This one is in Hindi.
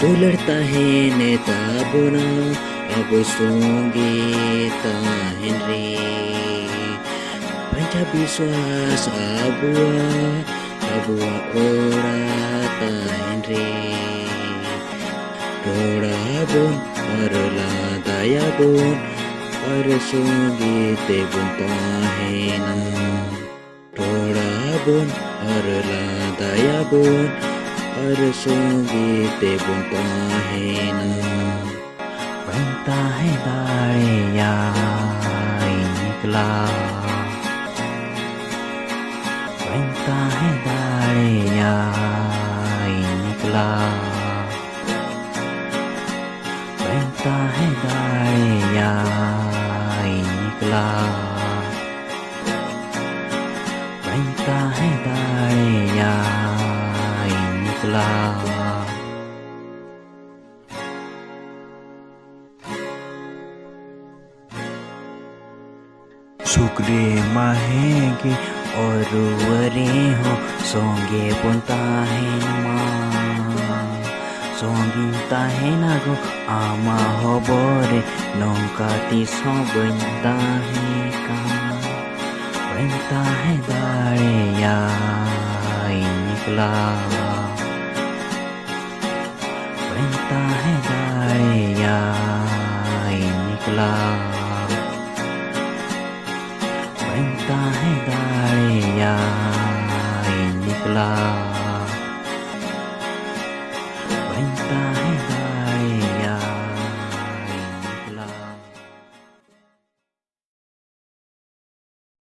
Sularta hene tabuna abusungi ta henry Panca biswas abua ora ta henry Roda bun arla daya bun arsungi te bun ta hena Roda bun arla daya bun arsungi te bun ta hena बनता है दाड़े याई निकला बनता है दाड़े याई निकला बनता है दाड़े याई निकला बनता है दाड़े याई निकला शुक्रे माहेंगे और रुवरे हो सोंगे बुनता है सोंगिता है ना गो आमा हो बोरे नौकाती सो बनता है का बनता है दाड़े याई निकला बनता है दाड़े याई निकला